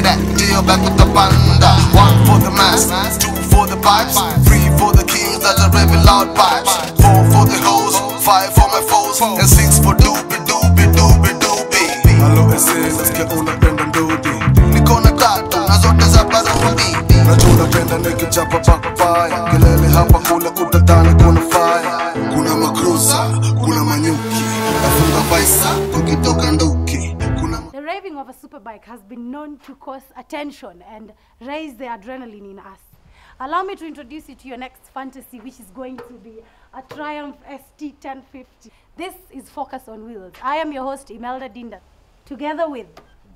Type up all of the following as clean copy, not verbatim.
that deal back with the panda. 1 for the mass, 2 for the pipes, 3 for the kings that are raving loud pipes, 4 for the hoes, 5 for my foes, and 6 for doobie doobie doobie doobie. Hello SS, nasikia unapenda ndudi, niko na tatu na zote za barudi. Najua unapenda nikichapa backfire, kelele hapa kule utadhani kuna fire. Kuna makruza, kuna manyuki, nafunga baisa ukitoka nduki. The raving of a superbike has been known to cause attention and raise the adrenaline in us. Allow me to introduce you to your next fantasy, which is going to be a Triumph ST 1050. This is Focus on Wheels. I am your host, Imelda Dinda, together with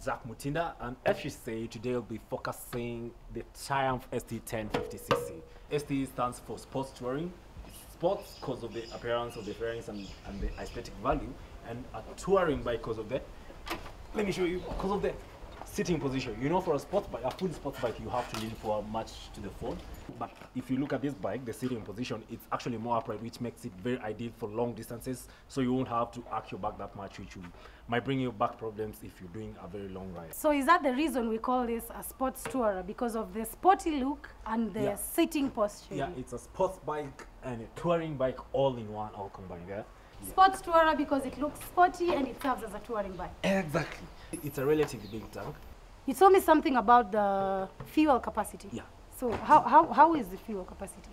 Zach Mutinda, and FCC today will be focusing the Triumph ST 1050cc. ST stands for Sports Touring. It's sports because of the appearance of the fairings and the aesthetic value, and a touring bike because of the, let me show you, because of the sitting position. You know, for a sports bike, a full sports bike, you have to lean forward much to the front. But if you look at this bike, the sitting position, it's actually more upright, which makes it very ideal for long distances. So you won't have to arc your back that much, which might bring you back problems if you're doing a very long ride. So is that the reason we call this a sports tourer? Because of the sporty look and the sitting posture? Yeah, it's a sports bike and a touring bike all in one, all combined. Yeah. Sports tourer because it looks sporty and it serves as a touring bike. Exactly. It's a relatively big tank. You told me something about the fuel capacity. Yeah. So how is the fuel capacity?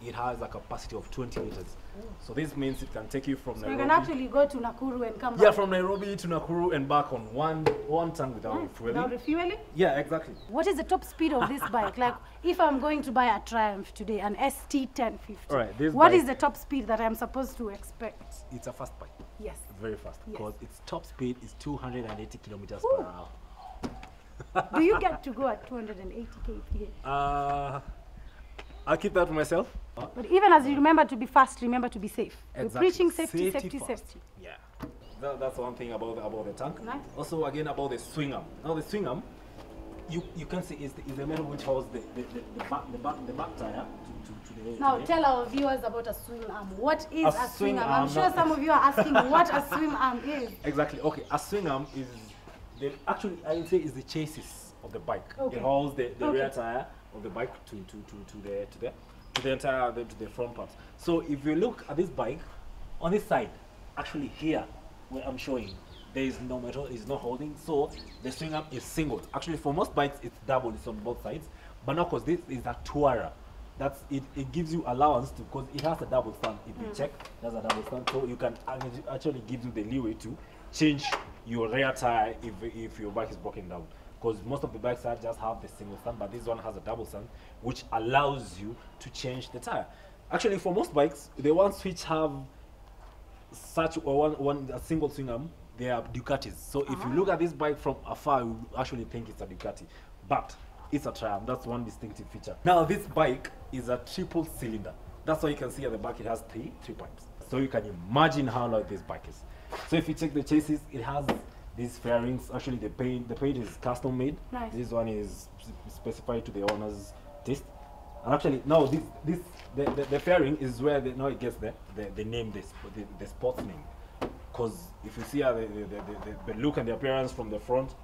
It has a capacity of 20 liters. So this means it can take you from Nairobi. You can actually go to Nakuru and come back. Yeah, from Nairobi to Nakuru and back on one tank without refueling. Without refueling? Yeah, exactly. What is the top speed of this bike? Like, if I'm going to buy a Triumph today, an ST 1050, what is the top speed that I'm supposed to expect? It's a fast bike. Yes. Very fast, because its top speed is 280 kilometers per hour. Do you get to go at 280 kph? I'll keep that to myself. But even as you remember to be fast, remember to be safe. Exactly. We're preaching safety, safety. Yeah. That's one thing about the tank. Nice. Also, again, about the swing arm. Now, the swing arm, you can see is the metal which holds the back tire to the. Now, tell our viewers about a swing arm. What is a swing arm? I'm sure some of you are asking what a swing arm is. Exactly. Okay, a swing arm is actually, I would say, is the chassis of the bike. Okay. It holds the rear tire of the bike to the entire to the front part. So if you look at this bike, on this side, actually here where I'm showing, there is no metal, it's not holding. So the swing arm is single. Actually, for most bikes, it's double. It's on both sides. But now, because this is a tourer, that's it. It gives you allowance to, because it has a double stand. If you check, there's a double stand, so you can actually gives you the leeway to change your rear tire if your bike is broken down. Because most of the bikes just have the single stand, but this one has a double stand, which allows you to change the tire. Actually, for most bikes, the ones which have such a single swing arm, they are Ducatis. So if you look at this bike from afar, you actually think it's a Ducati, but it's a Triumph. That's one distinctive feature. Now, this bike is a triple cylinder. That's why you can see at the back it has three pipes. So you can imagine how large this bike is. So if you check the chassis, it has these fairings. Actually, the paint is custom made. Nice. This one is specified to the owner's taste. And actually, now the fairing is where now it gets the name, the sports name. Because if you see the look and the appearance from the front,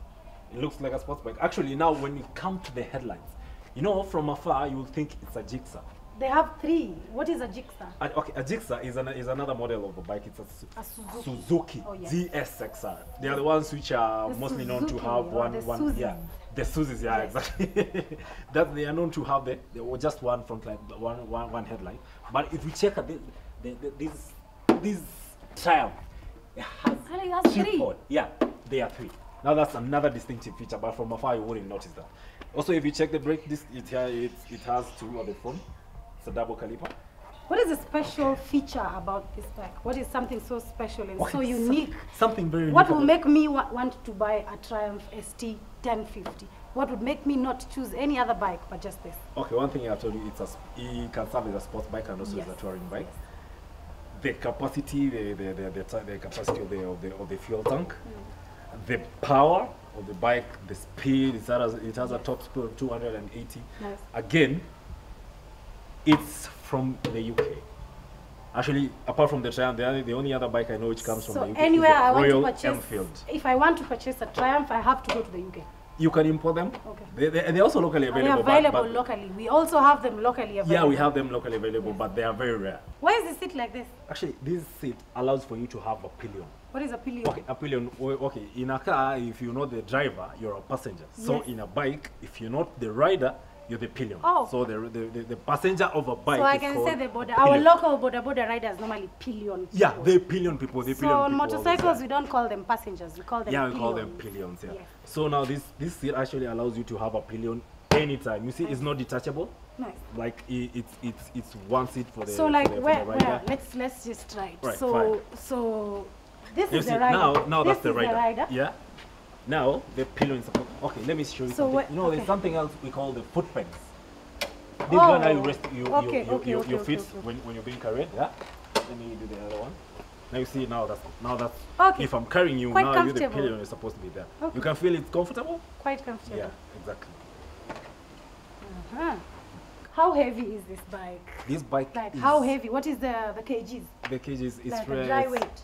it looks like a sports bike. Actually, now when you come to the headlights, you know, from afar you will think it's a Jigsaw. They have three. What is a Jigsaw? Okay, a Jigsaw is another model of a bike. It's a Suzuki ZSXR. They are the ones which are mostly known to have the Suzis, exactly. That they are known to have just one front light, one headlight. But if you check at this Triumph, it has three. Yeah, they are three. Now that's another distinctive feature, but from afar you wouldn't notice that. Also, if you check the brake disc, it has two at the front. It's a double caliper. What is a special feature about this bike? What is something so special and so unique? Something very unique. What will make me want to buy a Triumph ST 1050? What would make me not choose any other bike but just this? Okay, one thing I told you, it can serve as a sports bike and also as a touring bike. Yes. The capacity, the capacity of the fuel tank, the power of the bike, the speed. It has a top speed of 280. Nice. Again, it's from the UK. Actually, apart from the Triumph, the only other bike I know which comes from the UK anywhere is the I want Royal to purchase, Enfield. If I want to purchase a Triumph, I have to go to the UK. You can import them. Okay. They're also locally available. They're available locally. We also have them locally available. Yeah, we have them locally available, but they are very rare. Why is the seat like this? Actually, this seat allows for you to have a pillion. What is a pillion? Okay, a pillion. Okay, in a car, if you're not the driver, you're a passenger. So in a bike, if you're not the rider, you're the pillion. Oh. So the passenger of a bike. So I is can called say the border. pillion. Our local border riders normally pillion people. Yeah, they pillion people. They So pillion on people motorcycles, we don't call them passengers. We call them yeah, pillions. we call them pillions. Yeah. Yes. So now this seat actually allows you to have a pillion anytime. You see, it's not detachable. Nice. Like it's one seat for the. So like for the where? rider. Let's just try it. Right, So this You is see, the rider. now this that's the is rider. Yeah. Now the pillion is okay. Let me show you So something. what- You know, there's okay. something else we call the foot pegs. This one how you rest your feet when you're being carried. Yeah. Let me do the other one. Now you see now that's Okay. if I'm carrying you Quite now you're the comfortable. pillion is supposed to be there. Okay. You can feel it's comfortable. Quite comfortable. Yeah, exactly. Uh-huh. How heavy is this bike? This bike Like is, how heavy? What is the kgs? the kg is Like the dry weight.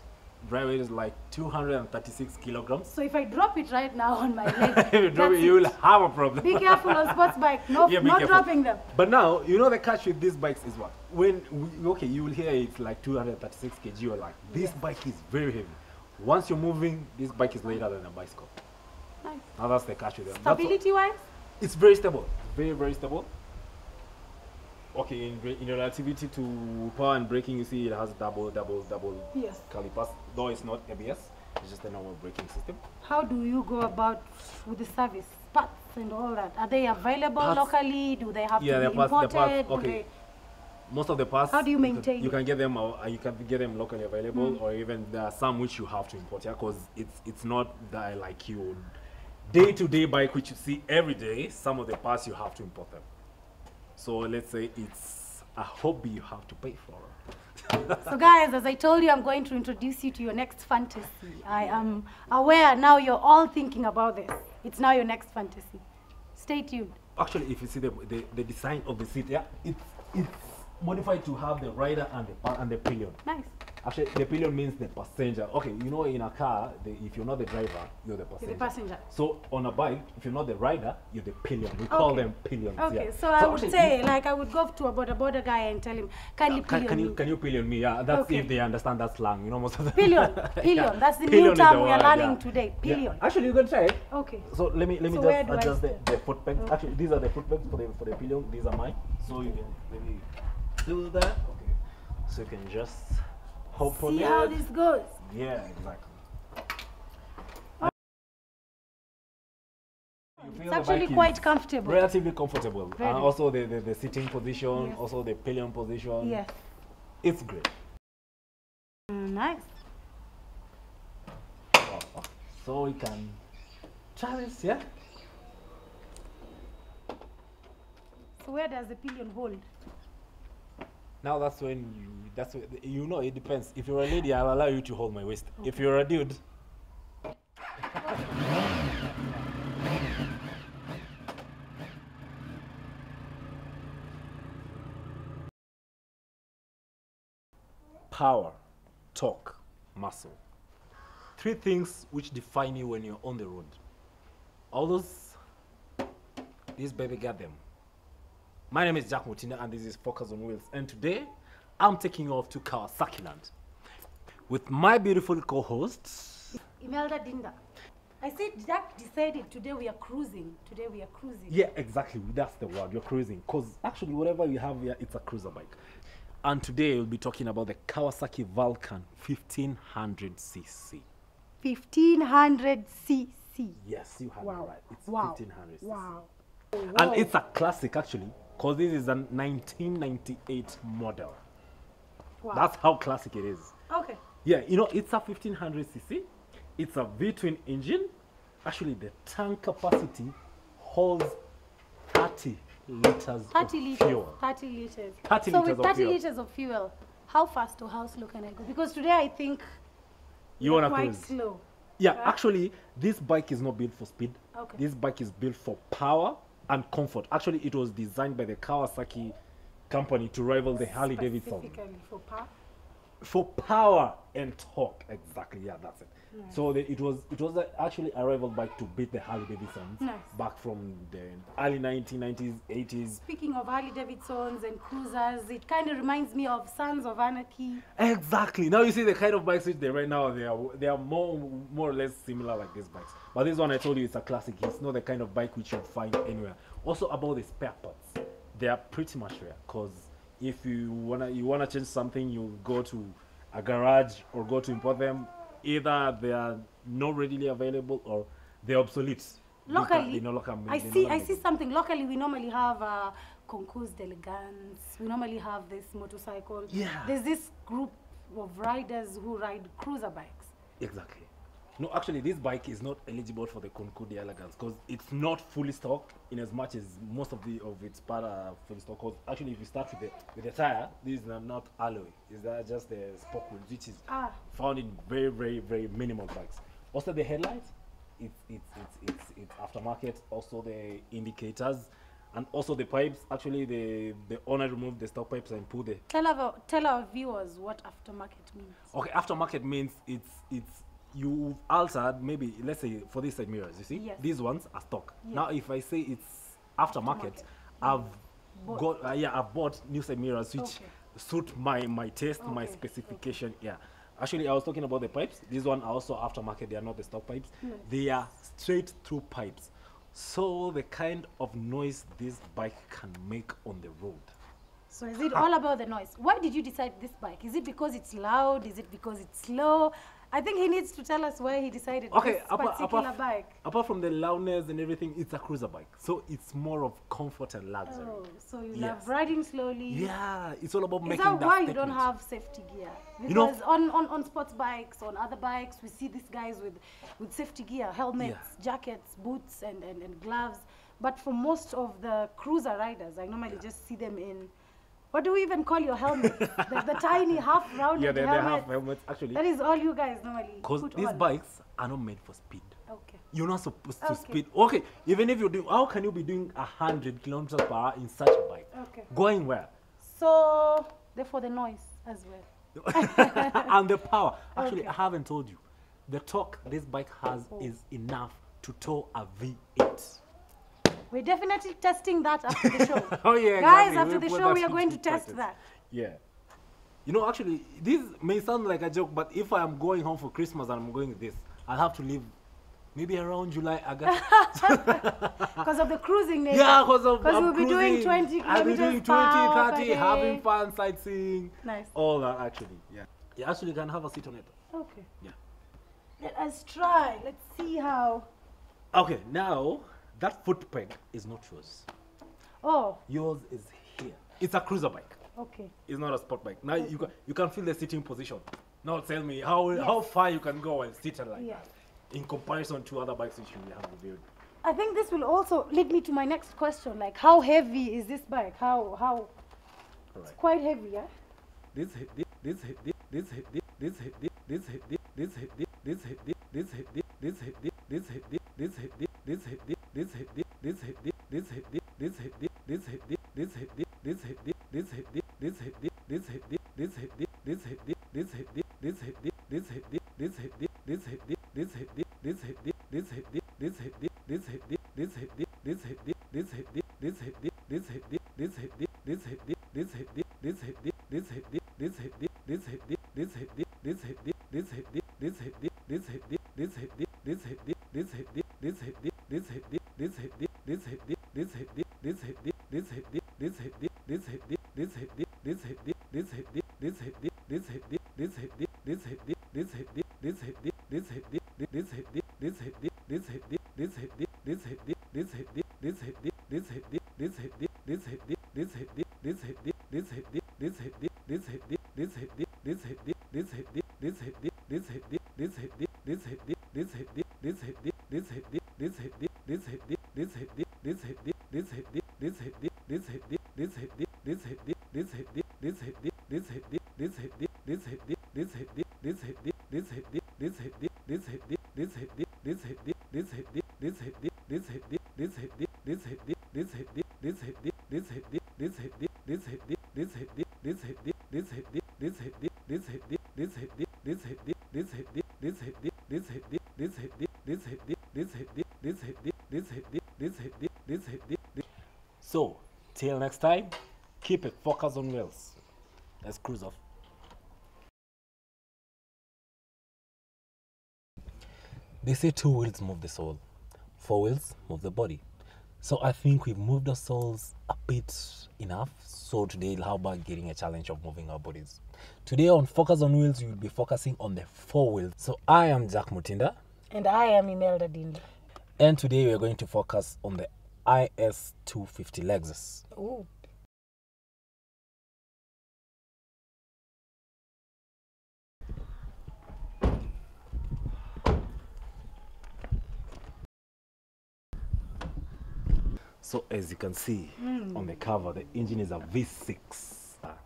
Dry weight is like 236 kilograms. So if I drop it right now on my leg, If you drop it, that's you will have a problem. Be careful on sports bike. No, Yeah, be not careful. dropping them. But now, you know the catch with these bikes is what? When, okay, you will hear it's like 236 kg, you're like, this bike is very heavy. Once you're moving, this bike is lighter than a bicycle. Nice. Now that's the catch with them. Stability wise? It's very stable. Very, very stable. Okay, in relativity to power and braking, you see it has double Yes. calipers. Though it's not ABS, it's just a normal braking system. How do you go about with the service? Parts and all that. Are they available Parts- locally? Do they have Yeah, to the be parts- the imported? parts, Do okay. they- Most of the parts, How do you maintain you it? can get them. You can get them locally available, or even there are some which you have to import. Yeah, because it's not that like your day-to-day bike which you see every day. Some of the parts you have to import them. So let's say it's a hobby you have to pay for. So guys, as I told you, I'm going to introduce you to your next fantasy. I am aware now you're all thinking about this. It's now your next fantasy. Stay tuned. Actually, if you see the design of the seat, yeah, it's modified to have the rider and the pillion. Nice. Actually, the pillion means the passenger. Okay, you know, in a car, if you're not the driver, you're the passenger. You're the passenger. So on a bike, if you're not the rider, you're the pillion. We call Okay. them pillions. Okay, yeah. so I would actually, say, like, I would go to a border guy and tell him, kindly pillion me. can you pillion me? Yeah, that's Okay. if they understand that slang. You know, most of the Pillion. That's the Pillion new is term the we are word, learning yeah. today. Yeah. Pillion. Actually, you can try it. Okay. So let me So where just do I adjust stand? the foot pegs. Okay. Actually, these are the foot pegs for the pillion. These are mine. So you can maybe do that. Okay. So you can just hop on See it. how this goes. Yeah, exactly. You feel It's the actually bike is quite comfortable. relatively comfortable. Very. And also the sitting position, Yes. also the pillion position. Yes. It's great. Nice. Oh, so we can try this, yeah? So where does the pillion hold? Now that's when you know, it depends. If you're a lady, I'll allow you to hold my waist. If you're a dude, power, torque, muscle. Three things which define you when you're on the road. All those, this baby got them. My name is Jack Mutinda and this is Focus on Wheels. And today, I'm taking you off to Kawasaki Land with my beautiful co-hosts. Imelda Dinda. I said Jack decided today we are cruising. Today we are cruising. Yeah, exactly. That's the word. You're cruising. Because actually, whatever you have here, it's a cruiser bike. And today, we'll be talking about the Kawasaki Vulcan 1500cc. 1500cc. Yes, you have Wow. it right. It's Wow. 1500cc. Wow. And it's a classic, actually, because this is a 1998 model. Wow. That's how classic it is. Okay. Yeah, you know, it's a 1500cc. It's a V-twin engine. Actually, the tank capacity holds 30 liters 30 of liters. fuel. 30 liters. 30 so liters with of 30 fuel. liters of fuel, how fast or how slow can I go? Because today I think You we're want to quite cruise? slow. Yeah, Right? actually, this bike is not built for speed. Okay. This bike is built for power and comfort. Actually, it was designed by the Kawasaki company to rival the Harley Davidson. Specifically for power. For power and torque, exactly. Yeah, that's it. So it was actually a rival bike to beat the Harley Davidsons Nice. back from the early 1990s, 80s. Speaking of Harley Davidsons and cruisers, it kind of reminds me of Sons of Anarchy. Exactly. Now you see the kind of bikes which they right now they are more or less similar like these bikes. But this one I told you it's a classic. It's not the kind of bike which you find anywhere. Also about the spare parts, they are pretty much rare. Cause if you wanna change something, you go to a garage or go to import them. Either they are not readily available or they're obsolete. Locally, I see available. something. Locally, we normally have concours d'elegance. We normally have this motorcycle. Yeah. There's this group of riders who ride cruiser bikes. Exactly. No, actually, this bike is not eligible for the Concours d'Elegance because it's not fully stocked in as much as most of its part are fully stocked. 'Cause actually, if you start with the tire, these are not alloy. Is that just the spoke wheels, which is found in very, very, very minimal bikes. Also, the headlights, it's aftermarket. Also, the indicators, and also the pipes. Actually, the owner removed the stock pipes and put the. Tell our viewers what aftermarket means. Okay, aftermarket means it's you've altered, maybe let's say for these side mirrors, you see, Yes. these ones are stock. Yes. Now if I say it's aftermarket, I've bought new side mirrors which suit my taste, my Okay, specification. Yeah, actually I was talking about the pipes. These one are also aftermarket. They are not the stock pipes. Yes. They are straight through pipes, so the kind of noise this bike can make on the road. So is it all about the noise? Why did you decide this bike? Is it because it's loud? Is it because it's slow? I think he needs to tell us why he decided this particular bike. Apart from the loudness and everything, it's a cruiser bike. So it's more of comfort and luxury. Oh, so you Yes. love riding slowly. Yeah, it's all about Is making that that why you statement. don't have safety gear? Because You know- on sports bikes, on other bikes, we see these guys with safety gear, helmets, jackets, boots, and gloves. But for most of the cruiser riders, I normally just see them in, what do we even call your helmet? the tiny half-rounded Yeah, they're helmet. half helmets actually. That is all you guys normally Because put these on. bikes are not made for speed. Okay. You're not supposed to Okay. speed. Okay, even if you're doing, how can you be doing 100 kilometers per hour in such a bike? Okay. Going where? So, therefore the noise as well. And the power. Actually, Okay. I haven't told you. The torque this bike has is enough to tow a V8. We're definitely testing that after the show. Oh yeah, Guys, exactly. after We'll the put show, that we are going to into test practice. that. Yeah. You know, actually, this may sound like a joke, but if I'm going home for Christmas and I'm going with this, I'll have to leave maybe around July, August. Because of the cruising nature. Yeah, because we'll be doing 20 I'll be doing kilometers 20, per hour 30, per having day. fun, sightseeing. Nice. All that, actually. Yeah. You actually can have a seat on it. Okay. Yeah. Let us try. Let's see how. Okay, now, that foot peg is not yours. Oh, Yours is here. It's a cruiser bike. okay. It's not a sport bike. Now you can feel the sitting position. Now tell me how far you can go and sit like Yeah. that in comparison to other bikes which we have reviewed. I think this will also lead me to my next question. Like, how heavy is this bike? How? All It's right. quite heavy, yeah? So, till next time, keep it focused on wheels. Let's cruise off. They say 2 wheels move the soul, 4 wheels move the body. So I think we've moved our souls a bit enough. So today, how about getting a challenge of moving our bodies? Today on Focus on Wheels, we will be focusing on the 4 wheels. So I am Jack Mutinda. And I am Imelda Dinda. And today we are going to focus on the IS250 Lexus. Ooh. So as you can see on the cover, the engine is a V6.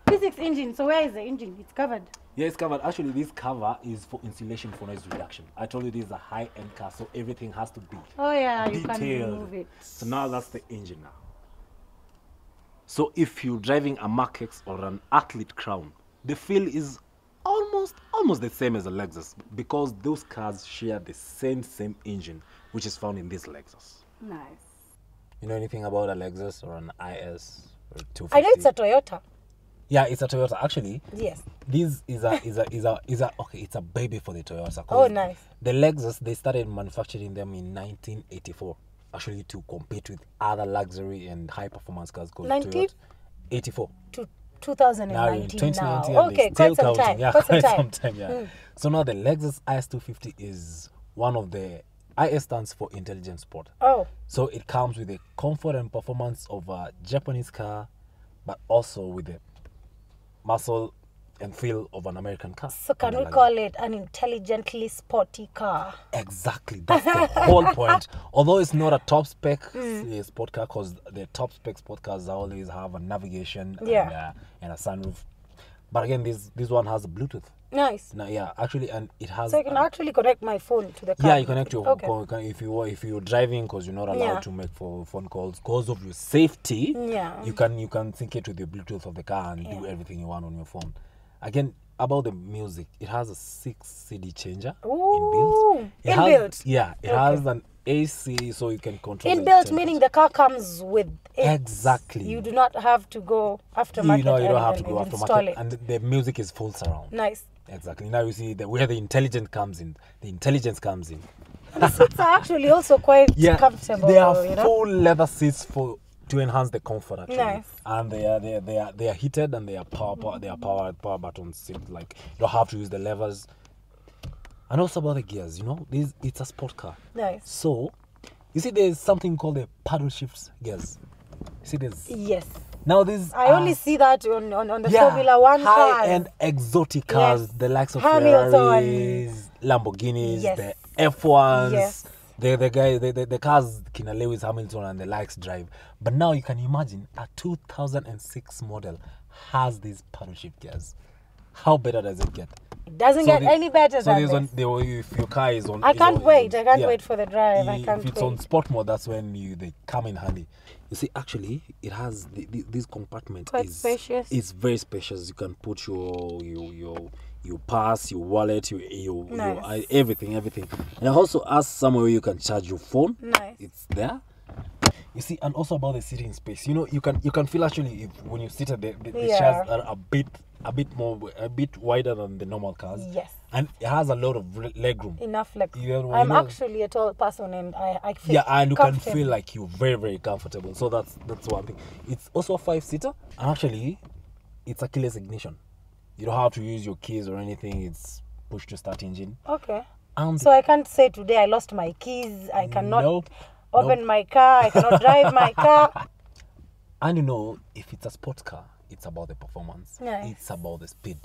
V6 engine. So where is the engine? It's covered. Yeah, it's covered. Actually, this cover is for insulation for noise reduction. I told you this is a high-end car, so everything has to be You can detailed. remove it. So now that's the engine now. So if you're driving a Mark X or an Athlete Crown, the feel is almost the same as a Lexus because those cars share the same engine, which is found in this Lexus. Nice. You know anything about a Lexus or an IS or 250? I know it's a Toyota. Yeah, it's a Toyota. Actually, Yes. this is it's a baby for the Toyota. Oh, nice. The Lexus, they started manufacturing them in 1984, actually to compete with other luxury and high performance cars called 1984 to 2019 now. In 2019, now. Okay, quite some counting. time. Yeah, Quite some time. Yeah. So now the Lexus IS250 is one of the IS stands for intelligent sport. Oh. So it comes with the comfort and performance of a Japanese car, but also with the muscle and feel of an American car. So can we call it an intelligently sporty car? Exactly. That's the whole point. Although it's not a top spec sport car, because the top spec sport cars always have a navigation and a sunroof. But again, this one has a Bluetooth. Nice. Now, yeah, actually, and it has. So I can actually connect my phone to the car. Yeah, you connect your phone if you're driving, because you're not allowed Yeah. to make phone calls because of your safety. Yeah. You can sync it with the Bluetooth of the car and do everything you want on your phone. Again, about the music, it has a 6 CD changer inbuilt. Inbuilt. It has an AC, so you can control. Inbuilt meaning the car comes with it. Exactly. You do not have to go aftermarket. You don't have to go install aftermarket, it. and the music is full surround. Nice. Exactly. Now you see where the intelligence comes in. The intelligence comes in. The seats are actually also quite comfortable. They are full leather seats to enhance the comfort actually. Nice. And they are heated and they are power buttons. Like you don't have to use the levers. And also about the gears, it's a sport car. Nice. So you see there's something called the paddle shift gears. See this? Yes. Now this I only see that on the Formula 1 cars. High-end exotic cars, the likes of Hamilton. Ferraris, Lamborghinis, the F1s, Yes. the cars Kina Lewis Hamilton and the likes drive. But now you can imagine a 2006 model has these paddle shift gears. How better does it get? It doesn't get any better than this. If your car is on... I can't wait for the drive. If it's on sport mode, that's when they come in handy. You see, actually, it has this compartment. Quite spacious. It's very spacious. You can put your pass, your wallet, your everything. And it also has somewhere where you can charge your phone. Nice. It's there. You see, and also about the seating space. You can feel actually when you sit at the chairs are a bit wider than the normal cars. Yes. And it has a lot of leg room. Enough leg room. I'm actually a tall person and I feel and you can feel like you're very, very comfortable. So that's one thing. It's also a 5-seater, and actually it's a keyless ignition. You don't have to use your keys or anything. It's push to start engine. Okay. So I can't say today I lost my keys. I cannot open my car. I cannot drive my car. And if it's a sports car, it's about the performance. Nice. It's about the speed.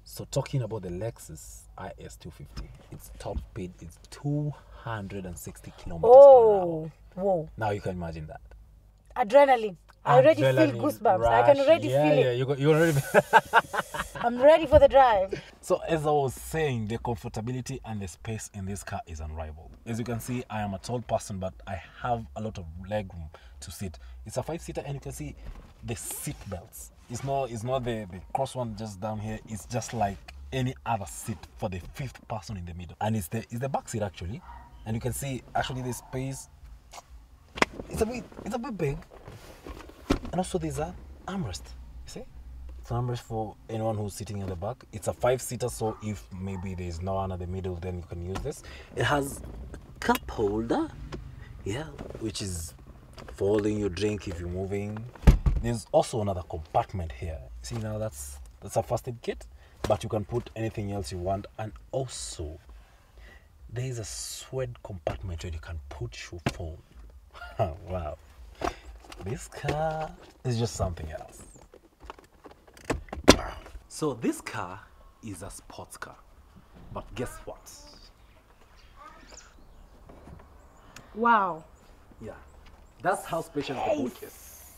So talking about the Lexus IS250, its top speed is 260 kilometers per hour. Whoa. Now you can imagine that. Adrenaline. I already feel goosebumps. Rush. I can already feel it. Yeah, you already. I'm ready for the drive. So as I was saying, the comfortability and the space in this car is unrivaled. As you can see, I am a tall person, but I have a lot of leg room to sit. It's a 5-seater, and you can see the seat belts. It's not the cross one just down here. It's just like any other seat for the 5th person in the middle. And it's the back seat actually. And you can see actually this space, it's a bit big. And also there's an armrest, you see? It's an armrest for anyone who's sitting in the back. It's a 5-seater, so if maybe there's no one at the middle, then you can use this. It has a cup holder, yeah, which is for holding your drink if you're moving. There's also another compartment here. See, now that's a first aid kit, but you can put anything else you want. And also there's a suede compartment where you can put your phone. Wow, this car is just something else. So this car is a sports car, but guess what? Wow. Yeah, that's how special the boat is.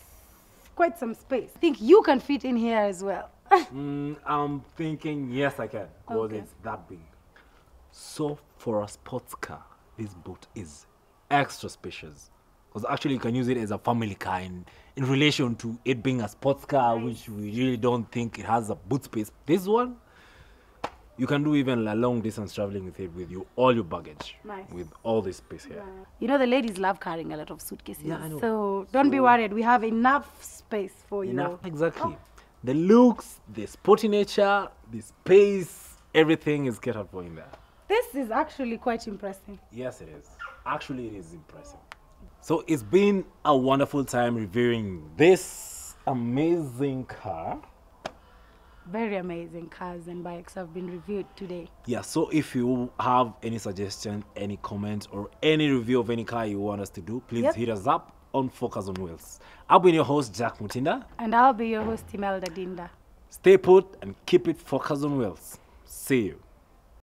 Quite some space. I think you can fit in here as well. I'm thinking yes, I can, because Okay. it's that big. So for a sports car, this boat is extra spacious. Because actually you can use it as a family car in relation to it being a sports car, which we really don't think it has a boot space. This one, you can do even a long distance traveling with it, with all your baggage. Nice. With all this space here. You know, the ladies love carrying a lot of suitcases. Yeah, I know. So don't be worried. We have enough space for, you Enough, know. exactly. The looks, the sporty nature, the space, everything is catered for in there. This is actually quite impressive. Yes, it is. Actually, it is impressive. So it's been a wonderful time reviewing this amazing car. Very amazing cars and bikes have been reviewed today. Yeah, so if you have any suggestion, any comments, or any review of any car you want us to do, please Yep. hit us up on Focus on Wheels. I've been your host, Jack Mutinda. And I'll be your host, Imelda Dinda. Stay put and keep it focused on wheels. See you.